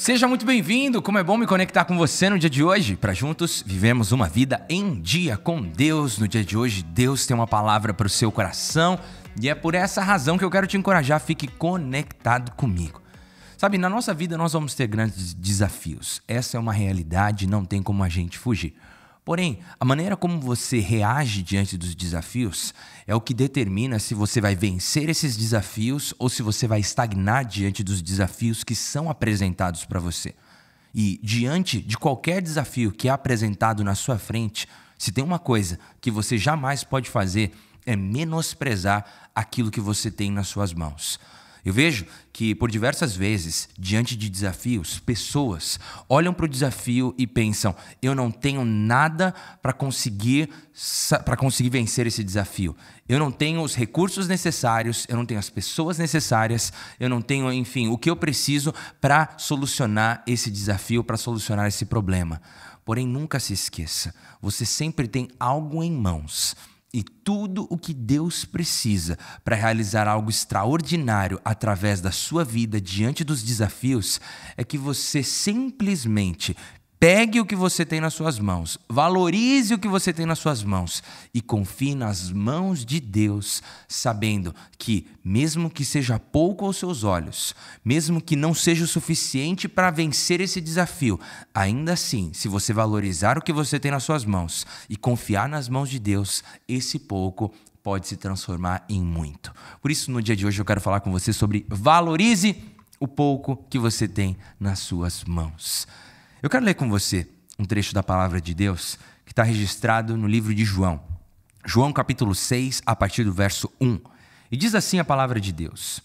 Seja muito bem-vindo, como é bom me conectar com você no dia de hoje, para juntos vivemos uma vida em dia com Deus. No dia de hoje, Deus tem uma palavra para o seu coração e é por essa razão que eu quero te encorajar, fique conectado comigo. Sabe, na nossa vida nós vamos ter grandes desafios, essa é uma realidade, não tem como a gente fugir. Porém, a maneira como você reage diante dos desafios é o que determina se você vai vencer esses desafios ou se você vai estagnar diante dos desafios que são apresentados para você. E diante de qualquer desafio que é apresentado na sua frente, se tem uma coisa que você jamais pode fazer é menosprezar aquilo que você tem nas suas mãos. Eu vejo que, por diversas vezes, diante de desafios, pessoas olham para o desafio e pensam: eu não tenho nada para conseguir vencer esse desafio. Eu não tenho os recursos necessários, eu não tenho as pessoas necessárias, eu não tenho, enfim, o que eu preciso para solucionar esse desafio, para solucionar esse problema. Porém, nunca se esqueça, você sempre tem algo em mãos. E tudo o que Deus precisa para realizar algo extraordinário através da sua vida diante dos desafios é que você simplesmente pegue o que você tem nas suas mãos, valorize o que você tem nas suas mãos e confie nas mãos de Deus, sabendo que, mesmo que seja pouco aos seus olhos, mesmo que não seja o suficiente para vencer esse desafio, ainda assim, se você valorizar o que você tem nas suas mãos e confiar nas mãos de Deus, esse pouco pode se transformar em muito. Por isso, no dia de hoje, eu quero falar com você sobre valorize o pouco que você tem nas suas mãos. Eu quero ler com você um trecho da palavra de Deus que está registrado no livro de João. João capítulo 6, a partir do verso 1. E diz assim a palavra de Deus: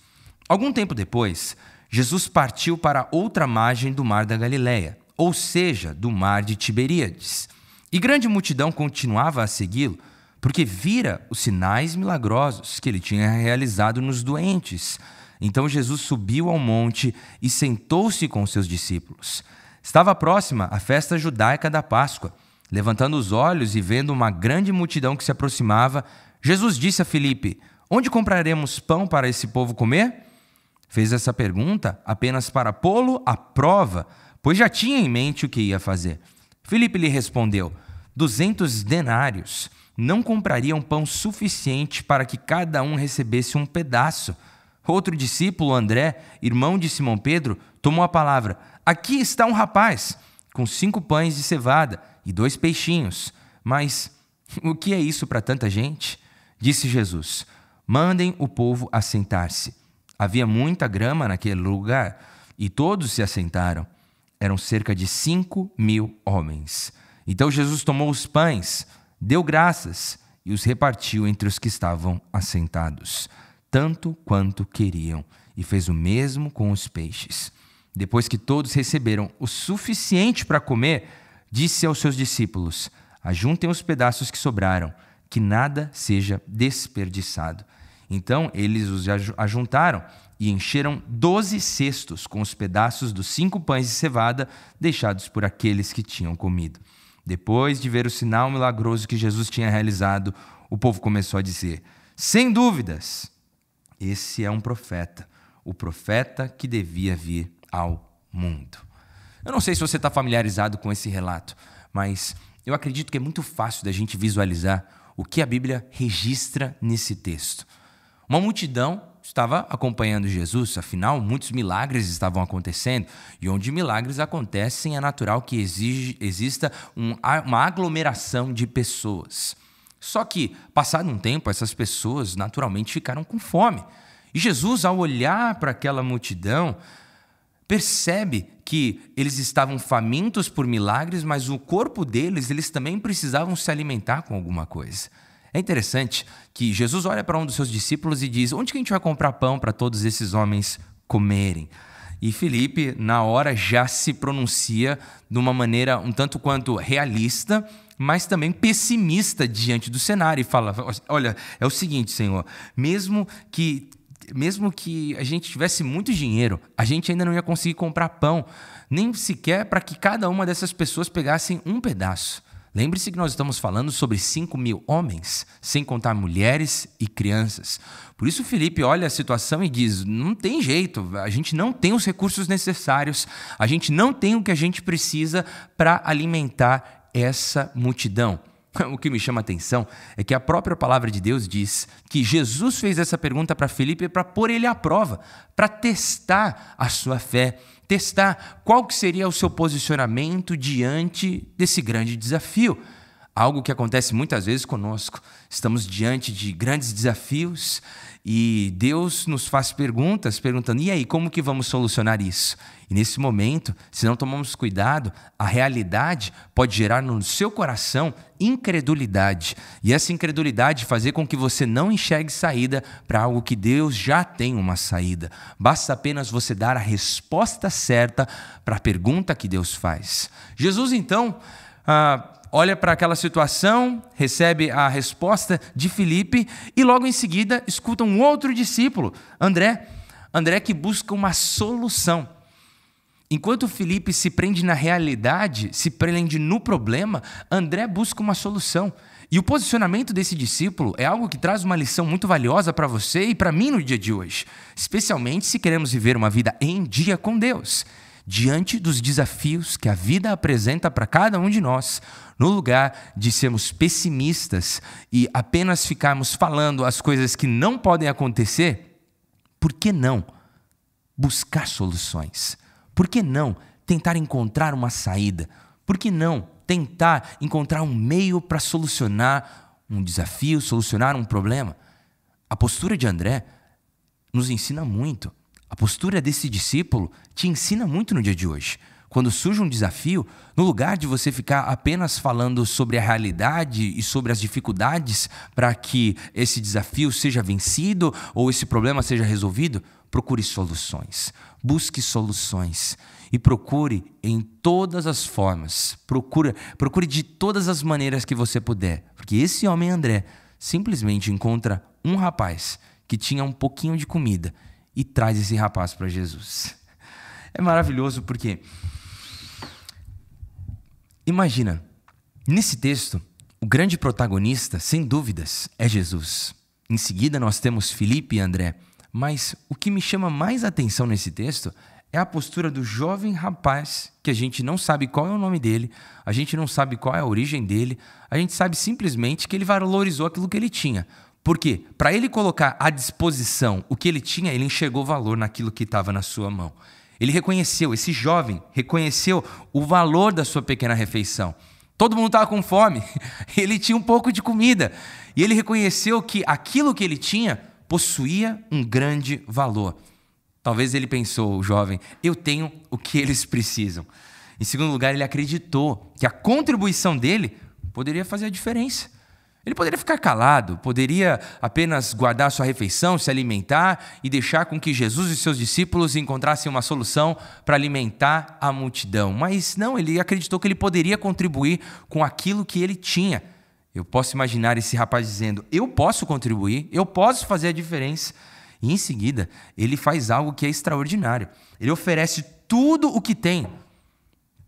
Algum tempo depois, Jesus partiu para outra margem do mar da Galileia, ou seja, do mar de Tiberíades. E grande multidão continuava a segui-lo, porque vira os sinais milagrosos que ele tinha realizado nos doentes. Então Jesus subiu ao monte e sentou-se com os seus discípulos. Estava próxima a festa judaica da Páscoa. Levantando os olhos e vendo uma grande multidão que se aproximava, Jesus disse a Filipe: Onde compraremos pão para esse povo comer? Fez essa pergunta apenas para pô-lo à prova, pois já tinha em mente o que ia fazer. Filipe lhe respondeu: 200 denários não comprariam pão suficiente para que cada um recebesse um pedaço. Outro discípulo, André, irmão de Simão Pedro, tomou a palavra: Aqui está um rapaz com 5 pães de cevada e 2 peixinhos. Mas o que é isso para tanta gente? Disse Jesus: Mandem o povo assentar-se. Havia muita grama naquele lugar e todos se assentaram. Eram cerca de 5.000 homens. Então Jesus tomou os pães, deu graças e os repartiu entre os que estavam assentados, tanto quanto queriam, e fez o mesmo com os peixes. Depois que todos receberam o suficiente para comer, disse aos seus discípulos: Ajuntem os pedaços que sobraram, que nada seja desperdiçado. Então eles os ajuntaram e encheram 12 cestos com os pedaços dos 5 pães de cevada deixados por aqueles que tinham comido. Depois de ver o sinal milagroso que Jesus tinha realizado, o povo começou a dizer: Sem dúvidas, esse é um profeta, o profeta que devia vir ao mundo. Eu não sei se você está familiarizado com esse relato, mas eu acredito que é muito fácil da gente visualizar o que a Bíblia registra nesse texto. Uma multidão estava acompanhando Jesus, afinal, muitos milagres estavam acontecendo, e onde milagres acontecem é natural que exista uma aglomeração de pessoas. Só que, passado um tempo, essas pessoas naturalmente ficaram com fome. E Jesus, ao olhar para aquela multidão, percebe que eles estavam famintos por milagres, mas o corpo deles, eles também precisavam se alimentar com alguma coisa. É interessante que Jesus olha para um dos seus discípulos e diz: Onde que a gente vai comprar pão para todos esses homens comerem? E Filipe, na hora, já se pronuncia de uma maneira um tanto quanto realista, mas também pessimista diante do cenário e fala: Olha, é o seguinte, Senhor, mesmo que a gente tivesse muito dinheiro, a gente ainda não ia conseguir comprar pão, nem sequer para que cada uma dessas pessoas pegassem um pedaço. Lembre-se que nós estamos falando sobre 5.000 homens, sem contar mulheres e crianças. Por isso Filipe olha a situação e diz, não tem jeito, a gente não tem os recursos necessários, a gente não tem o que a gente precisa para alimentar essa multidão. O que me chama a atenção é que a própria palavra de Deus diz que Jesus fez essa pergunta para Filipe para pôr ele à prova, para testar a sua fé, testar qual que seria o seu posicionamento diante desse grande desafio. Algo que acontece muitas vezes conosco. Estamos diante de grandes desafios e Deus nos faz perguntas, perguntando, e aí, como que vamos solucionar isso? E nesse momento, se não tomarmos cuidado, a realidade pode gerar no seu coração incredulidade. E essa incredulidade fazer com que você não enxergue saída para algo que Deus já tem uma saída. Basta apenas você dar a resposta certa para a pergunta que Deus faz. Jesus, então, olha para aquela situação, recebe a resposta de Filipe e logo em seguida escuta um outro discípulo, André que busca uma solução. Enquanto Filipe se prende na realidade, se prende no problema, André busca uma solução. E o posicionamento desse discípulo é algo que traz uma lição muito valiosa para você e para mim no dia de hoje, especialmente se queremos viver uma vida em dia com Deus. Diante dos desafios que a vida apresenta para cada um de nós, no lugar de sermos pessimistas e apenas ficarmos falando as coisas que não podem acontecer, por que não buscar soluções? Por que não tentar encontrar uma saída? Por que não tentar encontrar um meio para solucionar um desafio, solucionar um problema? A postura de André nos ensina muito. A postura desse discípulo te ensina muito no dia de hoje. Quando surge um desafio, no lugar de você ficar apenas falando sobre a realidade e sobre as dificuldades para que esse desafio seja vencido ou esse problema seja resolvido, procure soluções. Busque soluções e procure em todas as formas. Procure de todas as maneiras que você puder. Porque esse homem André simplesmente encontra um rapaz que tinha um pouquinho de comida e traz esse rapaz para Jesus. É maravilhoso porque, imagina, nesse texto, o grande protagonista, sem dúvidas, é Jesus. Em seguida, nós temos Filipe e André. Mas o que me chama mais atenção nesse texto é a postura do jovem rapaz, que a gente não sabe qual é o nome dele, a gente não sabe qual é a origem dele, a gente sabe simplesmente que ele valorizou aquilo que ele tinha. Por quê? Para ele colocar à disposição o que ele tinha, ele enxergou valor naquilo que estava na sua mão. Ele reconheceu, esse jovem reconheceu o valor da sua pequena refeição. Todo mundo estava com fome, ele tinha um pouco de comida. E ele reconheceu que aquilo que ele tinha possuía um grande valor. Talvez ele pensou, o jovem, eu tenho o que eles precisam. Em segundo lugar, ele acreditou que a contribuição dele poderia fazer a diferença. Ele poderia ficar calado, poderia apenas guardar sua refeição, se alimentar e deixar com que Jesus e seus discípulos encontrassem uma solução para alimentar a multidão. Mas não, ele acreditou que ele poderia contribuir com aquilo que ele tinha. Eu posso imaginar esse rapaz dizendo, eu posso contribuir, eu posso fazer a diferença. E em seguida, ele faz algo que é extraordinário. Ele oferece tudo o que tem.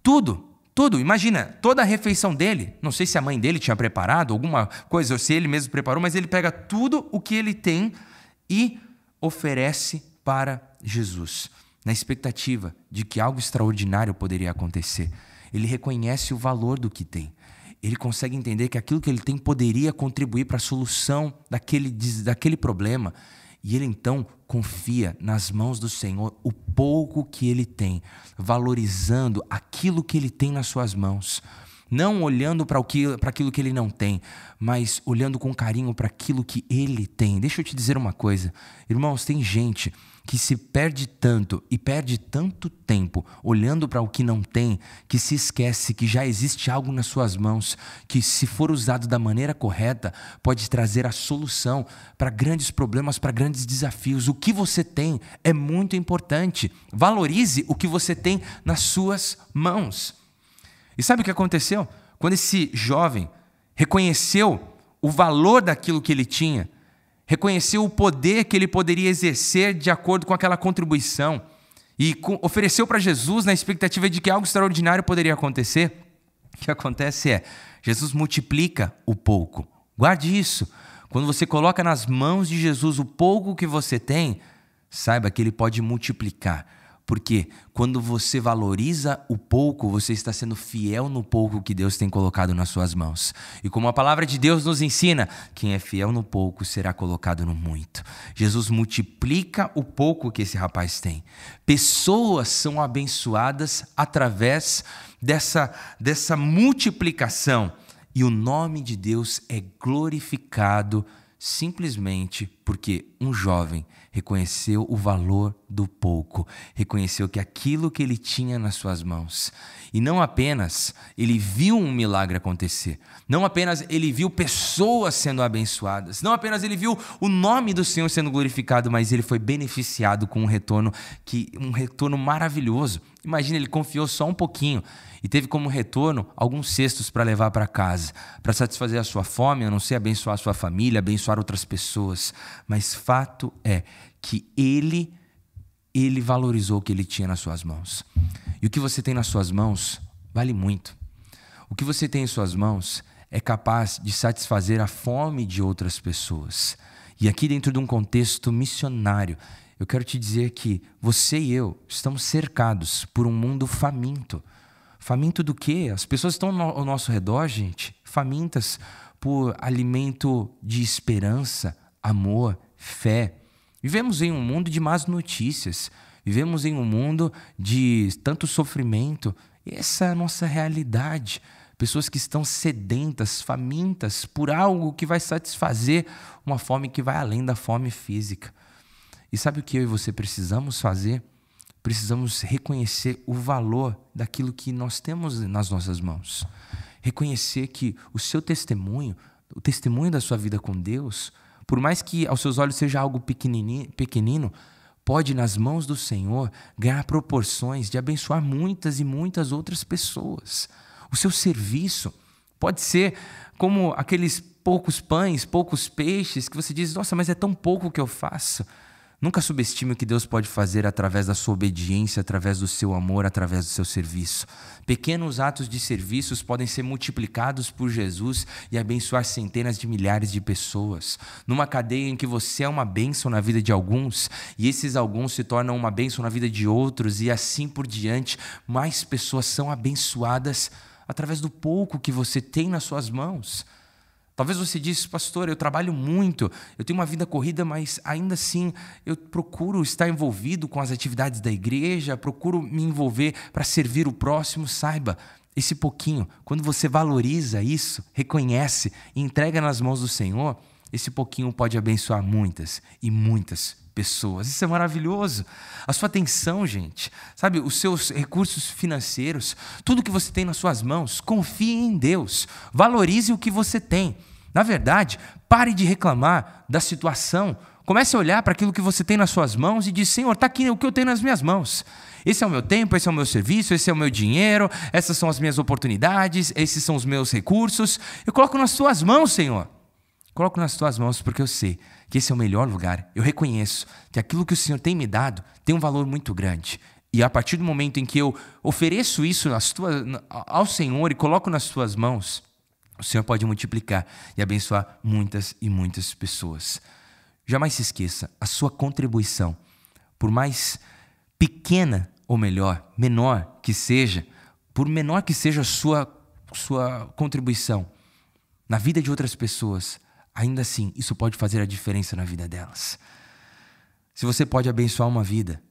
Tudo. Imagina, toda a refeição dele, não sei se a mãe dele tinha preparado alguma coisa, ou se ele mesmo preparou, mas ele pega tudo o que ele tem e oferece para Jesus, na expectativa de que algo extraordinário poderia acontecer. Ele reconhece o valor do que tem. Ele consegue entender que aquilo que ele tem poderia contribuir para a solução daquele problema. E ele então confia nas mãos do Senhor o pouco que ele tem, valorizando aquilo que ele tem nas suas mãos. Não olhando para aquilo que ele não tem, mas olhando com carinho para aquilo que ele tem. Deixa eu te dizer uma coisa, irmãos, tem gente que se perde tanto e perde tanto tempo olhando para o que não tem, que se esquece que já existe algo nas suas mãos, que se for usado da maneira correta, pode trazer a solução para grandes problemas, para grandes desafios. O que você tem é muito importante. Valorize o que você tem nas suas mãos. E sabe o que aconteceu? Quando esse jovem reconheceu o valor daquilo que ele tinha, reconheceu o poder que ele poderia exercer de acordo com aquela contribuição e ofereceu para Jesus na expectativa de que algo extraordinário poderia acontecer, O que acontece é, Jesus multiplica o pouco. Guarde isso. Quando você coloca nas mãos de Jesus o pouco que você tem, saiba que Ele pode multiplicar. Porque quando você valoriza o pouco, você está sendo fiel no pouco que Deus tem colocado nas suas mãos. E como a palavra de Deus nos ensina, quem é fiel no pouco será colocado no muito. Jesus multiplica o pouco que esse rapaz tem. Pessoas são abençoadas através dessa multiplicação. E o nome de Deus é glorificado simplesmente porque um jovem reconheceu o valor do pouco, reconheceu que aquilo que ele tinha nas suas mãos, e não apenas ele viu um milagre acontecer, não apenas ele viu pessoas sendo abençoadas, não apenas ele viu o nome do Senhor sendo glorificado, mas ele foi beneficiado com um retorno maravilhoso. Imagina, ele confiou só um pouquinho e teve como retorno alguns cestos para levar para casa, para satisfazer a sua fome, eu não sei, abençoar a sua família, abençoar outras pessoas. Mas fato é que ele valorizou o que ele tinha nas suas mãos. E o que você tem nas suas mãos vale muito. O que você tem em suas mãos é capaz de satisfazer a fome de outras pessoas. E aqui dentro de um contexto missionário, eu quero te dizer que você e eu estamos cercados por um mundo faminto. Faminto do quê? As pessoas estão ao nosso redor, gente, famintas por alimento de esperança, amor, fé. Vivemos em um mundo de más notícias. Vivemos em um mundo de tanto sofrimento. Essa é a nossa realidade. Pessoas que estão sedentas, famintas por algo que vai satisfazer uma fome que vai além da fome física. E sabe o que eu e você precisamos fazer? Precisamos reconhecer o valor daquilo que nós temos nas nossas mãos. Reconhecer que o seu testemunho, o testemunho da sua vida com Deus, por mais que aos seus olhos seja algo pequenino, pode nas mãos do Senhor ganhar proporções de abençoar muitas e muitas outras pessoas. O seu serviço pode ser como aqueles poucos pães, poucos peixes que você diz, nossa, mas é tão pouco que eu faço. Nunca subestime o que Deus pode fazer através da sua obediência, através do seu amor, através do seu serviço. Pequenos atos de serviços podem ser multiplicados por Jesus e abençoar centenas de milhares de pessoas. Numa cadeia em que você é uma bênção na vida de alguns e esses alguns se tornam uma bênção na vida de outros e assim por diante, mais pessoas são abençoadas através do pouco que você tem nas suas mãos. Talvez você disse, pastor, eu trabalho muito, eu tenho uma vida corrida, mas ainda assim eu procuro estar envolvido com as atividades da igreja, procuro me envolver para servir o próximo. Saiba, esse pouquinho, quando você valoriza isso, reconhece e entrega nas mãos do Senhor, esse pouquinho pode abençoar muitas e muitas pessoas. Isso é maravilhoso. A sua atenção, gente, sabe, os seus recursos financeiros, tudo que você tem nas suas mãos, confie em Deus. Valorize o que você tem. Na verdade, pare de reclamar da situação. Comece a olhar para aquilo que você tem nas suas mãos e diz, Senhor, está aqui o que eu tenho nas minhas mãos. Esse é o meu tempo, esse é o meu serviço, esse é o meu dinheiro, essas são as minhas oportunidades, esses são os meus recursos. Eu coloco nas tuas mãos, Senhor. Coloco nas tuas mãos porque eu sei que esse é o melhor lugar. Eu reconheço que aquilo que o Senhor tem me dado tem um valor muito grande. E a partir do momento em que eu ofereço isso ao Senhor e coloco nas tuas mãos, o Senhor pode multiplicar e abençoar muitas e muitas pessoas. Jamais se esqueça, a sua contribuição, por mais pequena ou menor que seja, por menor que seja a sua contribuição na vida de outras pessoas, ainda assim, isso pode fazer a diferença na vida delas. Se você pode abençoar uma vida,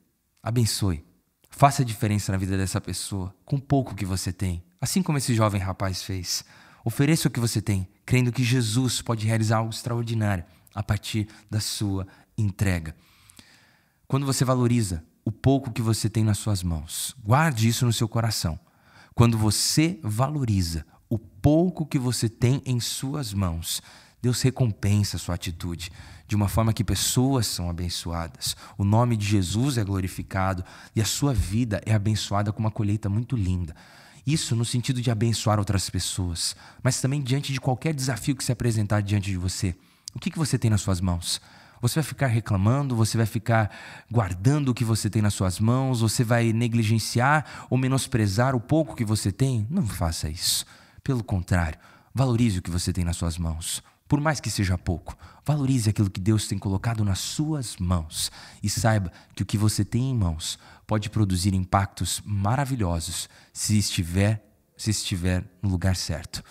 abençoe. Faça a diferença na vida dessa pessoa, com pouco que você tem. Assim como esse jovem rapaz fez. Ofereça o que você tem, crendo que Jesus pode realizar algo extraordinário a partir da sua entrega. Quando você valoriza o pouco que você tem nas suas mãos, guarde isso no seu coração. Quando você valoriza o pouco que você tem em suas mãos, Deus recompensa a sua atitude de uma forma que pessoas são abençoadas. O nome de Jesus é glorificado e a sua vida é abençoada com uma colheita muito linda. Isso no sentido de abençoar outras pessoas, mas também diante de qualquer desafio que se apresentar diante de você. O que você tem nas suas mãos? Você vai ficar reclamando, você vai ficar guardando o que você tem nas suas mãos, você vai negligenciar ou menosprezar o pouco que você tem? Não faça isso. Pelo contrário, valorize o que você tem nas suas mãos. Por mais que seja pouco, valorize aquilo que Deus tem colocado nas suas mãos. E saiba que o que você tem em mãos pode produzir impactos maravilhosos se estiver no lugar certo.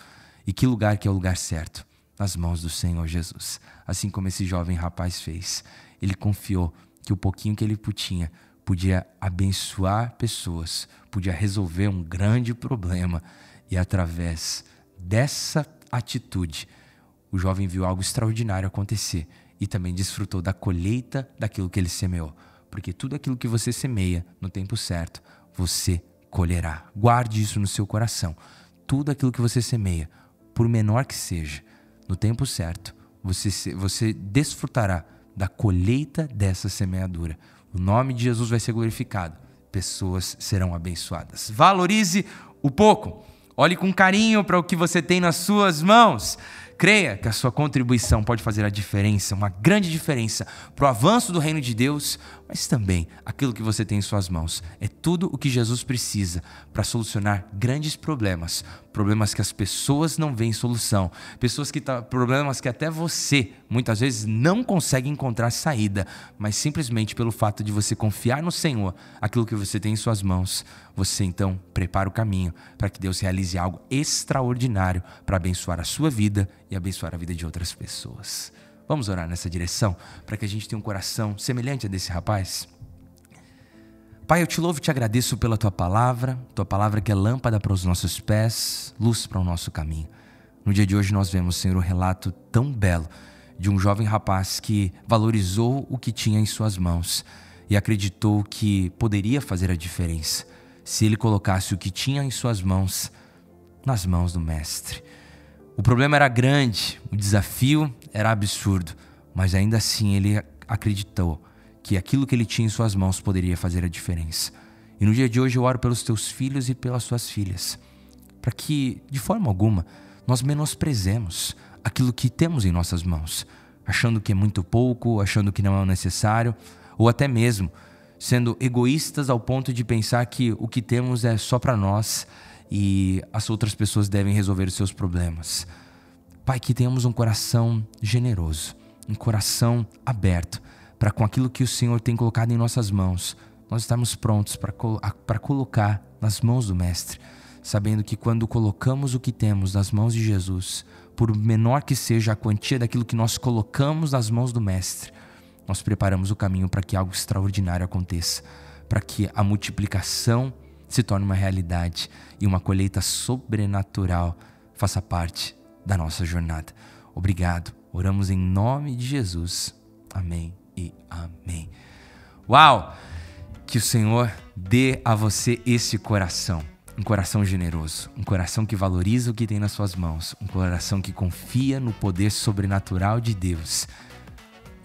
E que lugar que é o lugar certo? Nas mãos do Senhor Jesus. Assim como esse jovem rapaz fez. Ele confiou que o pouquinho que ele tinha podia abençoar pessoas, podia resolver um grande problema. E através dessa atitude, o jovem viu algo extraordinário acontecer e também desfrutou da colheita daquilo que ele semeou. Porque tudo aquilo que você semeia no tempo certo, você colherá. Guarde isso no seu coração. Tudo aquilo que você semeia, por menor que seja, no tempo certo, você desfrutará da colheita dessa semeadura. O nome de Jesus vai ser glorificado. Pessoas serão abençoadas. Valorize o pouco. Olhe com carinho para o que você tem nas suas mãos. Creia que a sua contribuição pode fazer a diferença, uma grande diferença para o avanço do reino de Deus, mas também aquilo que você tem em suas mãos. É tudo o que Jesus precisa para solucionar grandes problemas, problemas que as pessoas não veem solução, problemas que até você muitas vezes não consegue encontrar saída, mas simplesmente pelo fato de você confiar no Senhor, aquilo que você tem em suas mãos, você então prepara o caminho para que Deus realize algo extraordinário para abençoar a sua vida e abençoar a vida de outras pessoas. Vamos orar nessa direção para que a gente tenha um coração semelhante a desse rapaz? Pai, eu te louvo e te agradeço pela tua palavra que é lâmpada para os nossos pés, luz para o nosso caminho. No dia de hoje nós vemos, Senhor, um relato tão belo de um jovem rapaz que valorizou o que tinha em suas mãos e acreditou que poderia fazer a diferença se ele colocasse o que tinha em suas mãos nas mãos do Mestre. O problema era grande, o desafio era absurdo, mas ainda assim ele acreditou que aquilo que ele tinha em suas mãos poderia fazer a diferença. E no dia de hoje eu oro pelos teus filhos e pelas suas filhas, para que, de forma alguma, nós menosprezemos aquilo que temos em nossas mãos, achando que é muito pouco, achando que não é o necessário, ou até mesmo sendo egoístas ao ponto de pensar que o que temos é só para nós e as outras pessoas devem resolver os seus problemas. Pai, que tenhamos um coração generoso, um coração aberto, para com aquilo que o Senhor tem colocado em nossas mãos, nós estamos prontos para colocar nas mãos do Mestre, sabendo que quando colocamos o que temos nas mãos de Jesus, por menor que seja a quantia daquilo que nós colocamos nas mãos do Mestre, nós preparamos o caminho para que algo extraordinário aconteça, para que a multiplicação se torne uma realidade e uma colheita sobrenatural faça parte da nossa jornada. Obrigado. Oramos em nome de Jesus. Amém e amém. Uau! Que o Senhor dê a você esse coração. Um coração generoso, um coração que valoriza o que tem nas suas mãos, um coração que confia no poder sobrenatural de Deus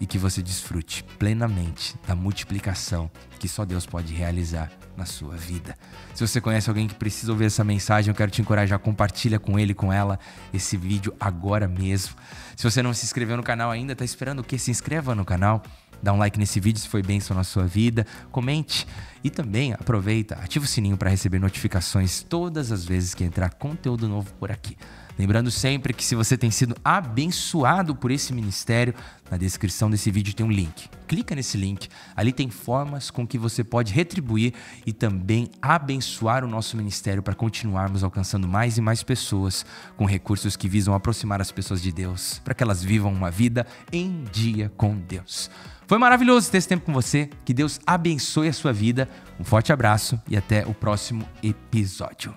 e que você desfrute plenamente da multiplicação que só Deus pode realizar na sua vida. Se você conhece alguém que precisa ouvir essa mensagem, eu quero te encorajar, compartilha com ele, com ela, esse vídeo agora mesmo. Se você não se inscreveu no canal ainda, tá esperando o quê? Se inscreva no canal, dá um like nesse vídeo se foi bênção na sua vida, comente e também aproveita, ativa o sininho para receber notificações todas as vezes que entrar conteúdo novo por aqui. Lembrando sempre que se você tem sido abençoado por esse ministério, na descrição desse vídeo tem um link. Clica nesse link, ali tem formas com que você pode retribuir e também abençoar o nosso ministério para continuarmos alcançando mais e mais pessoas com recursos que visam aproximar as pessoas de Deus, para que elas vivam uma vida em dia com Deus. Foi maravilhoso ter esse tempo com você, que Deus abençoe a sua vida, um forte abraço e até o próximo episódio.